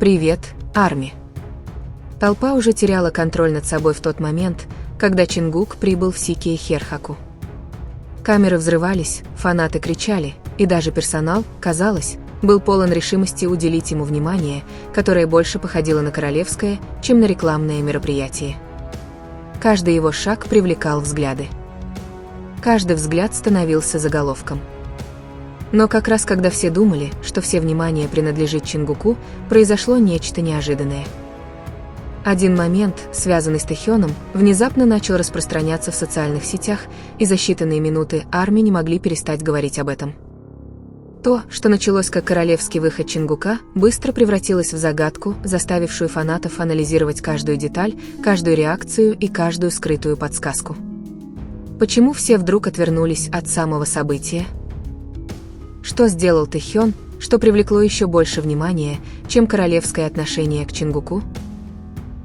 «Привет, Арми». Толпа уже теряла контроль над собой в тот момент, когда Чингук прибыл в Сикие-Херхаку. Камеры взрывались, фанаты кричали, и даже персонал, казалось, был полон решимости уделить ему внимание, которое больше походило на королевское, чем на рекламное мероприятие. Каждый его шаг привлекал взгляды. Каждый взгляд становился заголовком. Но как раз когда все думали, что все внимание принадлежит Чингуку, произошло нечто неожиданное. Один момент, связанный с Тэхёном, внезапно начал распространяться в социальных сетях, и за считанные минуты Арми не могли перестать говорить об этом. То, что началось как королевский выход Чингука, быстро превратилось в загадку, заставившую фанатов анализировать каждую деталь, каждую реакцию и каждую скрытую подсказку. Почему все вдруг отвернулись от самого события? Что сделал Тэхён, что привлекло еще больше внимания, чем королевское отношение к Чингуку?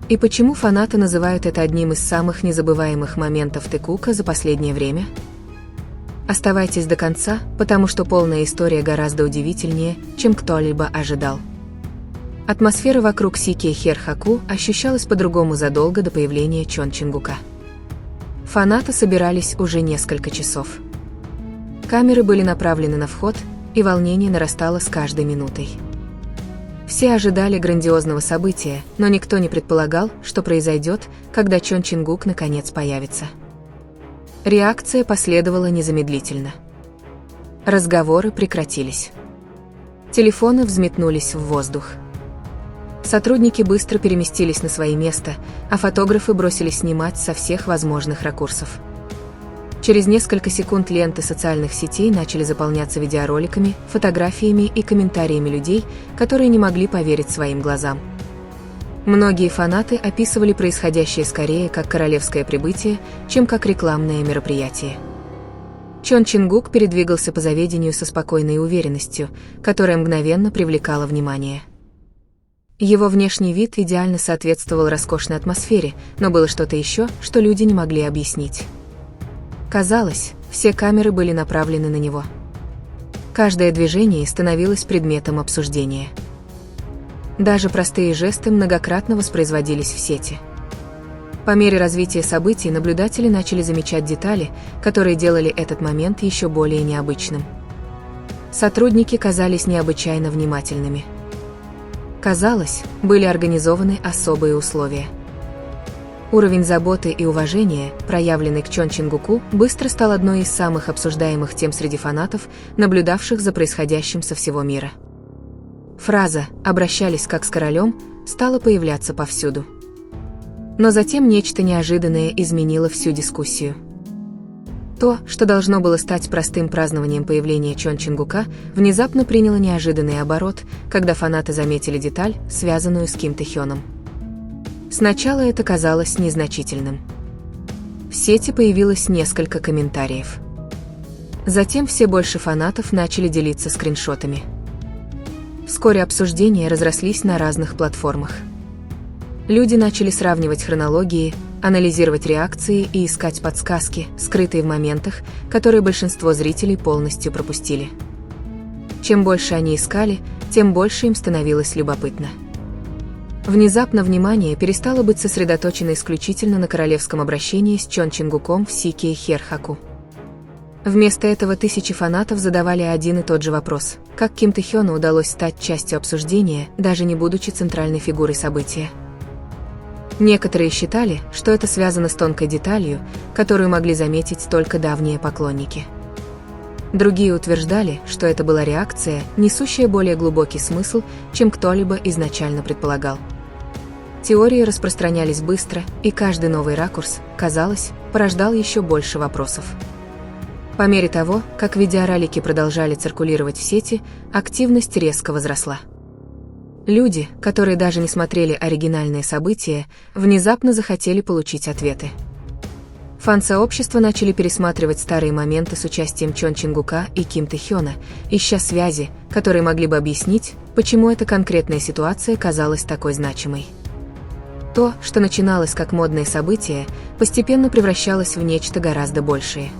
И почему фанаты называют это одним из самых незабываемых моментов Тэкука за последнее время? Оставайтесь до конца, потому что полная история гораздо удивительнее, чем кто-либо ожидал. Атмосфера вокруг Сикие-Херхаку ощущалась по-другому задолго до появления Чон Чингука. Фанаты собирались уже несколько часов. Камеры были направлены на вход, и волнение нарастало с каждой минутой. Все ожидали грандиозного события, но никто не предполагал, что произойдет, когда Чон Чингук наконец появится. Реакция последовала незамедлительно. Разговоры прекратились. Телефоны взметнулись в воздух. Сотрудники быстро переместились на свои места, а фотографы бросились снимать со всех возможных ракурсов. Через несколько секунд ленты социальных сетей начали заполняться видеороликами, фотографиями и комментариями людей, которые не могли поверить своим глазам. Многие фанаты описывали происходящее скорее как королевское прибытие, чем как рекламное мероприятие. Чон Чингук передвигался по заведению со спокойной уверенностью, которая мгновенно привлекала внимание. Его внешний вид идеально соответствовал роскошной атмосфере, но было что-то еще, что люди не могли объяснить. Казалось, все камеры были направлены на него. Каждое движение становилось предметом обсуждения. Даже простые жесты многократно воспроизводились в сети. По мере развития событий наблюдатели начали замечать детали, которые делали этот момент еще более необычным. Сотрудники казались необычайно внимательными. Казалось, были организованы особые условия. Уровень заботы и уважения, проявленный к Чон Чингуку, быстро стал одной из самых обсуждаемых тем среди фанатов, наблюдавших за происходящим со всего мира. Фраза «обращались как с королем» стала появляться повсюду. Но затем нечто неожиданное изменило всю дискуссию. То, что должно было стать простым празднованием появления Чон Чингука, внезапно приняло неожиданный оборот, когда фанаты заметили деталь, связанную с Ким Тэхёном. Сначала это казалось незначительным. В сети появилось несколько комментариев. Затем все больше фанатов начали делиться скриншотами. Вскоре обсуждения разрослись на разных платформах. Люди начали сравнивать хронологии, анализировать реакции и искать подсказки, скрытые в моментах, которые большинство зрителей полностью пропустили. Чем больше они искали, тем больше им становилось любопытно. Внезапно внимание перестало быть сосредоточено исключительно на королевском обращении с Чон Чингуком в Сикие-Херхаку. Вместо этого тысячи фанатов задавали один и тот же вопрос: как Ким Тэхёну удалось стать частью обсуждения, даже не будучи центральной фигурой события? Некоторые считали, что это связано с тонкой деталью, которую могли заметить только давние поклонники. Другие утверждали, что это была реакция, несущая более глубокий смысл, чем кто-либо изначально предполагал. Теории распространялись быстро, и каждый новый ракурс, казалось, порождал еще больше вопросов. По мере того, как видеоролики продолжали циркулировать в сети, активность резко возросла. Люди, которые даже не смотрели оригинальные события, внезапно захотели получить ответы. Фан-сообщества начали пересматривать старые моменты с участием Чон Чингука и Ким Тэхёна, ища связи, которые могли бы объяснить, почему эта конкретная ситуация казалась такой значимой. То, что начиналось как модное событие, постепенно превращалось в нечто гораздо большее.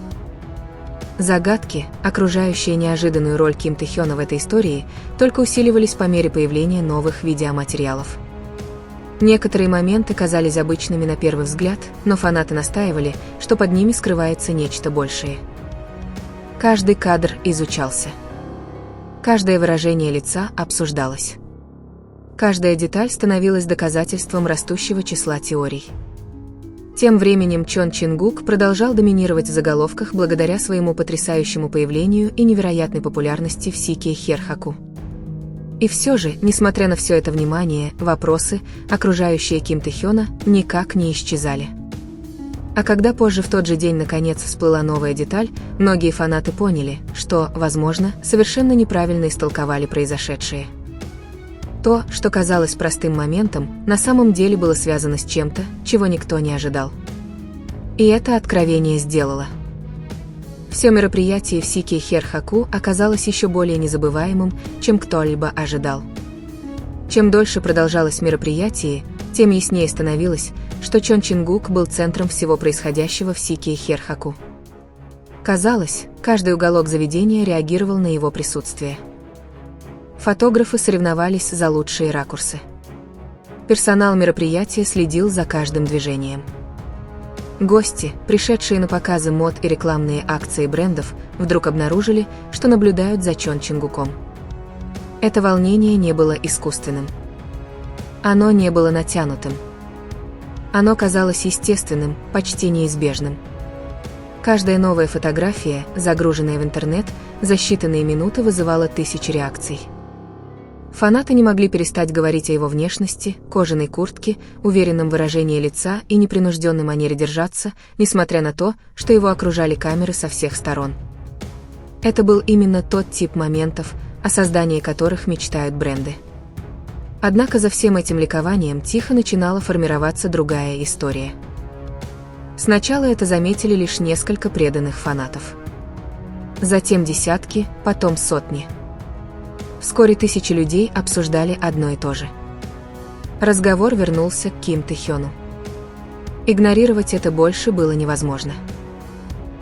Загадки, окружающие неожиданную роль Ким Тэ Хёна в этой истории, только усиливались по мере появления новых видеоматериалов. Некоторые моменты казались обычными на первый взгляд, но фанаты настаивали, что под ними скрывается нечто большее. Каждый кадр изучался. Каждое выражение лица обсуждалось. Каждая деталь становилась доказательством растущего числа теорий. Тем временем Чон Чин-гук продолжал доминировать в заголовках благодаря своему потрясающему появлению и невероятной популярности в Сикэе Хэрхаку. И все же, несмотря на все это внимание, вопросы, окружающие Ким Тэ Хёна, никак не исчезали. А когда позже в тот же день наконец всплыла новая деталь, многие фанаты поняли, что, возможно, совершенно неправильно истолковали произошедшее. То, что казалось простым моментом, на самом деле было связано с чем-то, чего никто не ожидал. И это откровение сделало. Все мероприятие в Сикэе Хэрхаку оказалось еще более незабываемым, чем кто-либо ожидал. Чем дольше продолжалось мероприятие, тем яснее становилось, что Чон Чин-гук был центром всего происходящего в Сикэе Хэрхаку. Казалось, каждый уголок заведения реагировал на его присутствие. Фотографы соревновались за лучшие ракурсы. Персонал мероприятия следил за каждым движением. Гости, пришедшие на показы мод и рекламные акции брендов, вдруг обнаружили, что наблюдают за Чон Чин-гуком. Это волнение не было искусственным. Оно не было натянутым. Оно казалось естественным, почти неизбежным. Каждая новая фотография, загруженная в интернет, за считанные минуты вызывала тысячи реакций. Фанаты не могли перестать говорить о его внешности, кожаной куртке, уверенном выражении лица и непринужденной манере держаться, несмотря на то, что его окружали камеры со всех сторон. Это был именно тот тип моментов, о создании которых мечтают бренды. Однако за всем этим ликованием тихо начинала формироваться другая история. Сначала это заметили лишь несколько преданных фанатов. Затем десятки, потом сотни. Вскоре тысячи людей обсуждали одно и то же. Разговор вернулся к Ким Тэ Хёну. Игнорировать это больше было невозможно.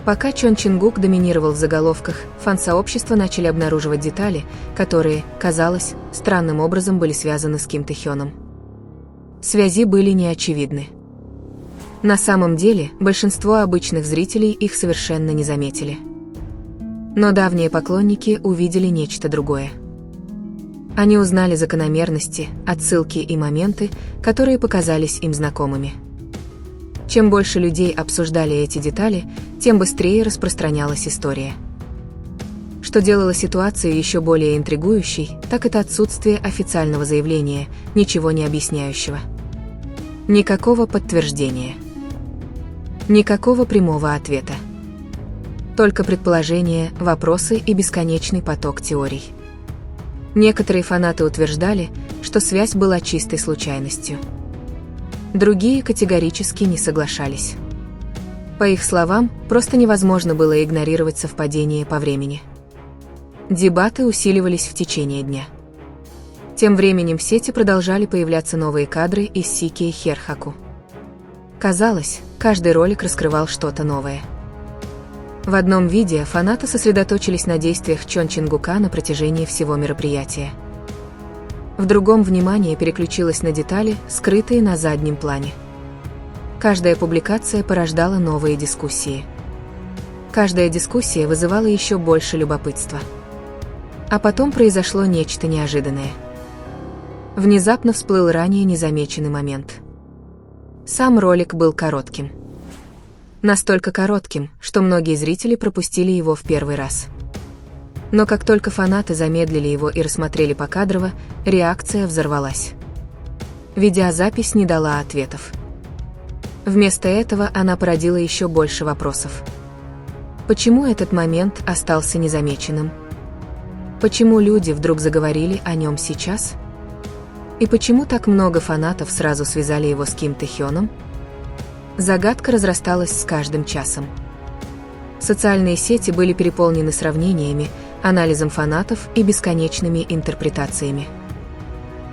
Пока Чон Чин-гук доминировал в заголовках, фан-сообщества начали обнаруживать детали, которые, казалось, странным образом были связаны с Ким Тэ Хёном. Связи были неочевидны. На самом деле, большинство обычных зрителей их совершенно не заметили. Но давние поклонники увидели нечто другое. Они узнали закономерности, отсылки и моменты, которые показались им знакомыми. Чем больше людей обсуждали эти детали, тем быстрее распространялась история. Что делало ситуацию еще более интригующей, так это отсутствие официального заявления, ничего не объясняющего. Никакого подтверждения. Никакого прямого ответа. Только предположения, вопросы и бесконечный поток теорий. Некоторые фанаты утверждали, что связь была чистой случайностью. Другие категорически не соглашались. По их словам, просто невозможно было игнорировать совпадение по времени. Дебаты усиливались в течение дня. Тем временем в сети продолжали появляться новые кадры из Сикэе Хэрхаку. Казалось, каждый ролик раскрывал что-то новое. В одном видео фанаты сосредоточились на действиях Чон Чин-гука на протяжении всего мероприятия. В другом внимание переключилось на детали, скрытые на заднем плане. Каждая публикация порождала новые дискуссии. Каждая дискуссия вызывала еще больше любопытства. А потом произошло нечто неожиданное. Внезапно всплыл ранее незамеченный момент. Сам ролик был коротким. Настолько коротким, что многие зрители пропустили его в первый раз. Но как только фанаты замедлили его и рассмотрели покадрово, реакция взорвалась. Видеозапись не дала ответов. Вместо этого она породила еще больше вопросов. Почему этот момент остался незамеченным? Почему люди вдруг заговорили о нем сейчас? И почему так много фанатов сразу связали его с Ким Тэ Хёном? Загадка разрасталась с каждым часом. Социальные сети были переполнены сравнениями, анализом фанатов и бесконечными интерпретациями.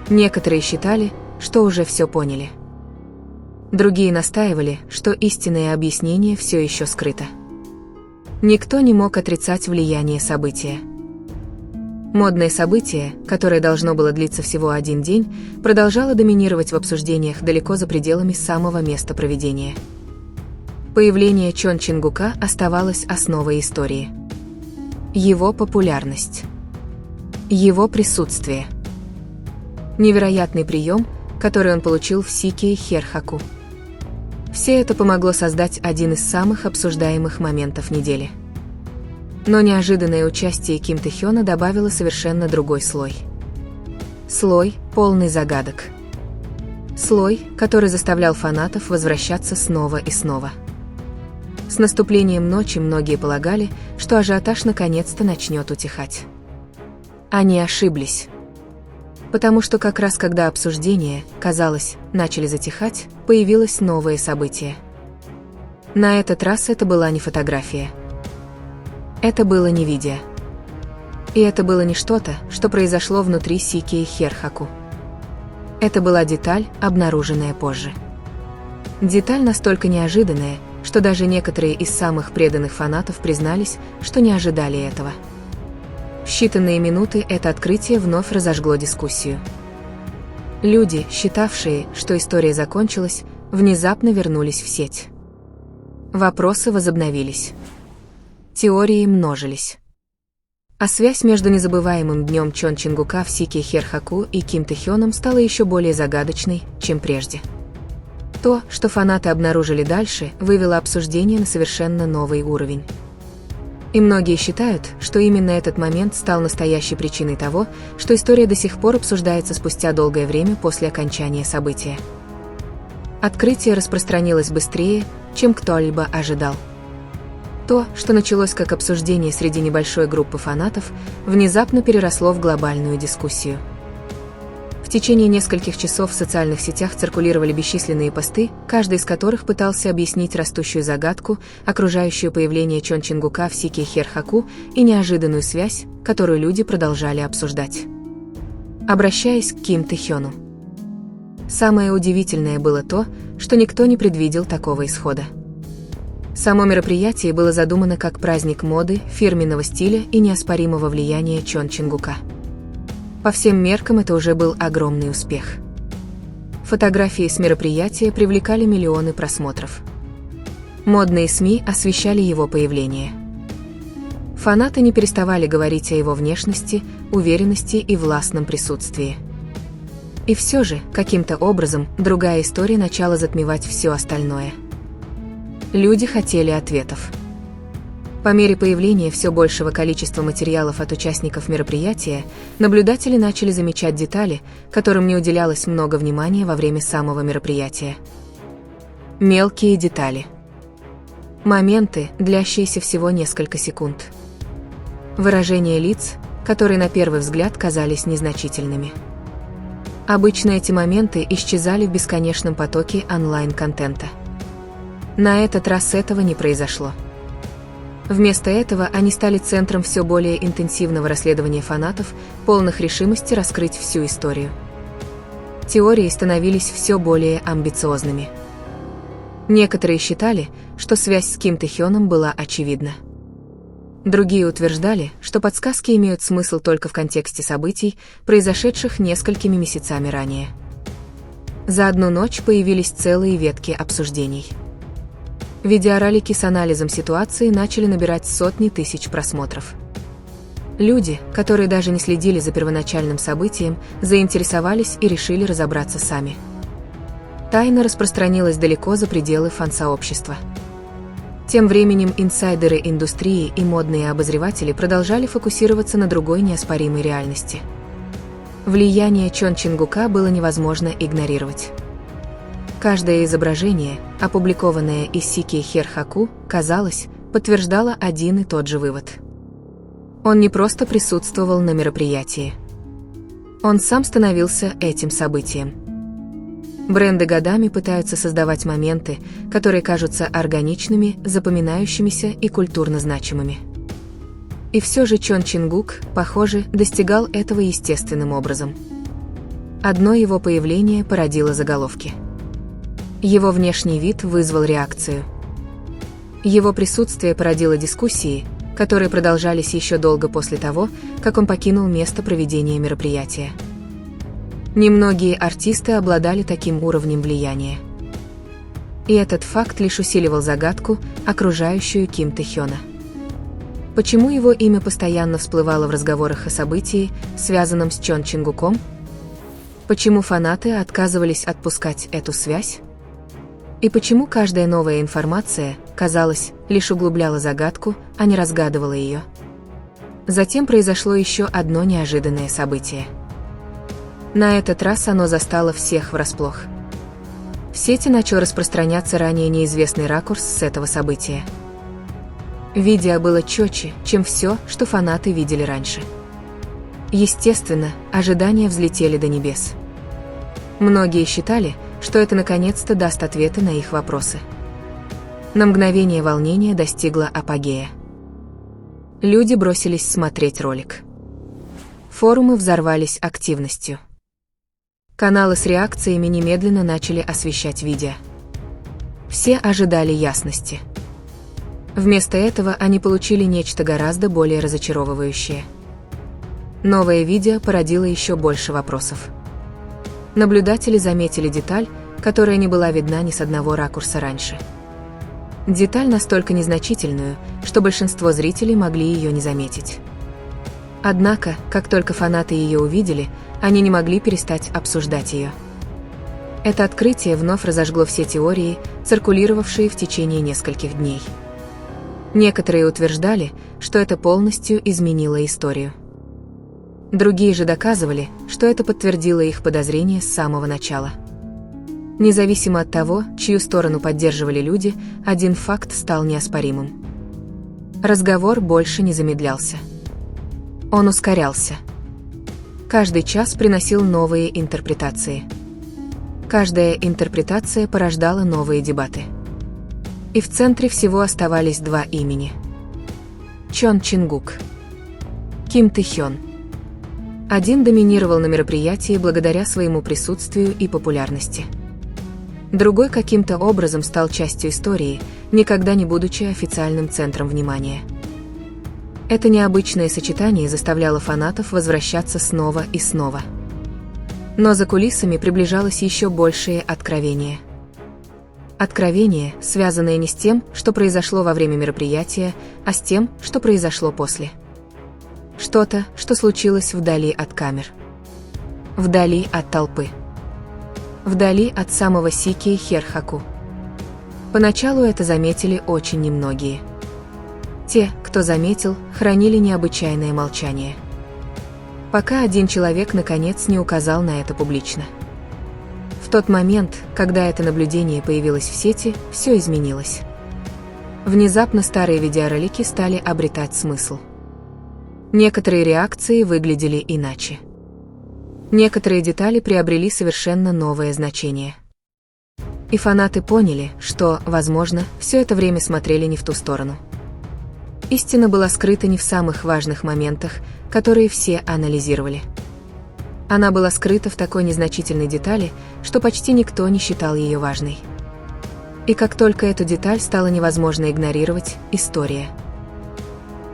Некоторые считали, что уже все поняли. Другие настаивали, что истинное объяснение все еще скрыто. Никто не мог отрицать влияние события. Модное событие, которое должно было длиться всего один день, продолжало доминировать в обсуждениях далеко за пределами самого места проведения. Появление Чон Чингука оставалось основой истории. Его популярность. Его присутствие. Невероятный прием, который он получил в Сикие Херхаку. Все это помогло создать один из самых обсуждаемых моментов недели. Но неожиданное участие Ким Тэ Хёна добавило совершенно другой слой. Слой, полный загадок. Слой, который заставлял фанатов возвращаться снова и снова. С наступлением ночи многие полагали, что ажиотаж наконец-то начнет утихать. Они ошиблись. Потому что как раз когда обсуждения, казалось, начали затихать, появилось новое событие. На этот раз это была не фотография. Это было не видео. И это было не что-то, что произошло внутри Сикие Херхаку. Это была деталь, обнаруженная позже. Деталь настолько неожиданная, что даже некоторые из самых преданных фанатов признались, что не ожидали этого. В считанные минуты это открытие вновь разожгло дискуссию. Люди, считавшие, что история закончилась, внезапно вернулись в сеть. Вопросы возобновились. Теории множились. А связь между незабываемым днем Чон Чингука в Сикие Херхаку и Ким Тэ Хёном стала еще более загадочной, чем прежде. То, что фанаты обнаружили дальше, вывело обсуждение на совершенно новый уровень. И многие считают, что именно этот момент стал настоящей причиной того, что история до сих пор обсуждается спустя долгое время после окончания события. Открытие распространилось быстрее, чем кто-либо ожидал. То, что началось как обсуждение среди небольшой группы фанатов, внезапно переросло в глобальную дискуссию. В течение нескольких часов в социальных сетях циркулировали бесчисленные посты, каждый из которых пытался объяснить растущую загадку, окружающую появление Чон Чингука в Сикие Херхаку и неожиданную связь, которую люди продолжали обсуждать. Обращаясь к Ким Тэ Хёну. Самое удивительное было то, что никто не предвидел такого исхода. Само мероприятие было задумано как праздник моды, фирменного стиля и неоспоримого влияния Чон Чингука. По всем меркам это уже был огромный успех. Фотографии с мероприятия привлекали миллионы просмотров. Модные СМИ освещали его появление. Фанаты не переставали говорить о его внешности, уверенности и властном присутствии. И все же, каким-то образом, другая история начала затмевать все остальное. Люди хотели ответов. По мере появления все большего количества материалов от участников мероприятия, наблюдатели начали замечать детали, которым не уделялось много внимания во время самого мероприятия. Мелкие детали. Моменты, длящиеся всего несколько секунд. Выражения лиц, которые на первый взгляд казались незначительными. Обычно эти моменты исчезали в бесконечном потоке онлайн-контента. На этот раз этого не произошло. Вместо этого они стали центром все более интенсивного расследования фанатов, полных решимости раскрыть всю историю. Теории становились все более амбициозными. Некоторые считали, что связь с Ким Тэ Хёном была очевидна. Другие утверждали, что подсказки имеют смысл только в контексте событий, произошедших несколькими месяцами ранее. За одну ночь появились целые ветки обсуждений. Видеоролики с анализом ситуации начали набирать сотни тысяч просмотров. Люди, которые даже не следили за первоначальным событием, заинтересовались и решили разобраться сами. Тайна распространилась далеко за пределы фан-сообщества. Тем временем инсайдеры индустрии и модные обозреватели продолжали фокусироваться на другой неоспоримой реальности. Влияние Чон Чингука было невозможно игнорировать. Каждое изображение, опубликованное из Сикие Херхаку, казалось, подтверждало один и тот же вывод. Он не просто присутствовал на мероприятии. Он сам становился этим событием. Бренды годами пытаются создавать моменты, которые кажутся органичными, запоминающимися и культурно значимыми. И все же Чон Чингук, похоже, достигал этого естественным образом. Одно его появление породило заголовки. Его внешний вид вызвал реакцию. Его присутствие породило дискуссии, которые продолжались еще долго после того, как он покинул место проведения мероприятия. Немногие артисты обладали таким уровнем влияния. И этот факт лишь усиливал загадку, окружающую Ким Тэ-хёна. Почему его имя постоянно всплывало в разговорах о событии, связанном с Чон Чингуком? Почему фанаты отказывались отпускать эту связь? И почему каждая новая информация, казалось, лишь углубляла загадку, а не разгадывала ее? Затем произошло еще одно неожиданное событие. На этот раз оно застало всех врасплох. В сети начал распространяться ранее неизвестный ракурс с этого события. Видео было четче, чем все, что фанаты видели раньше. Естественно, ожидания взлетели до небес. Многие считали, что это наконец-то даст ответы на их вопросы. На мгновение волнение достигло апогея. Люди бросились смотреть ролик. Форумы взорвались активностью. Каналы с реакциями немедленно начали освещать видео. Все ожидали ясности. Вместо этого они получили нечто гораздо более разочаровывающее. Новое видео породило еще больше вопросов. Наблюдатели заметили деталь, которая не была видна ни с одного ракурса раньше. Деталь настолько незначительную, что большинство зрителей могли ее не заметить. Однако, как только фанаты ее увидели, они не могли перестать обсуждать ее. Это открытие вновь разожгло все теории, циркулировавшие в течение нескольких дней. Некоторые утверждали, что это полностью изменило историю. Другие же доказывали, что это подтвердило их подозрения с самого начала. Независимо от того, чью сторону поддерживали люди, один факт стал неоспоримым. Разговор больше не замедлялся. Он ускорялся. Каждый час приносил новые интерпретации. Каждая интерпретация порождала новые дебаты. И в центре всего оставались два имени. Чон Чингук. Ким Тэ-хён. Один доминировал на мероприятии благодаря своему присутствию и популярности. Другой каким-то образом стал частью истории, никогда не будучи официальным центром внимания. Это необычное сочетание заставляло фанатов возвращаться снова и снова. Но за кулисами приближалось еще большее откровение. Откровение, связанное не с тем, что произошло во время мероприятия, а с тем, что произошло после. Что-то, что случилось вдали от камер. Вдали от толпы. Вдали от самого Сикие Херхаку. Поначалу это заметили очень немногие. Те, кто заметил, хранили необычайное молчание. Пока один человек наконец не указал на это публично. В тот момент, когда это наблюдение появилось в сети, все изменилось. Внезапно старые видеоролики стали обретать смысл. Некоторые реакции выглядели иначе. Некоторые детали приобрели совершенно новое значение. И фанаты поняли, что, возможно, все это время смотрели не в ту сторону. Истина была скрыта не в самых важных моментах, которые все анализировали. Она была скрыта в такой незначительной детали, что почти никто не считал ее важной. И как только эту деталь стало невозможно игнорировать, история.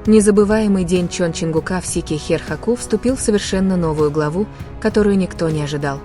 Незабываемый день Чон Чингука в Сикие Херхаку вступил в совершенно новую главу, которую никто не ожидал.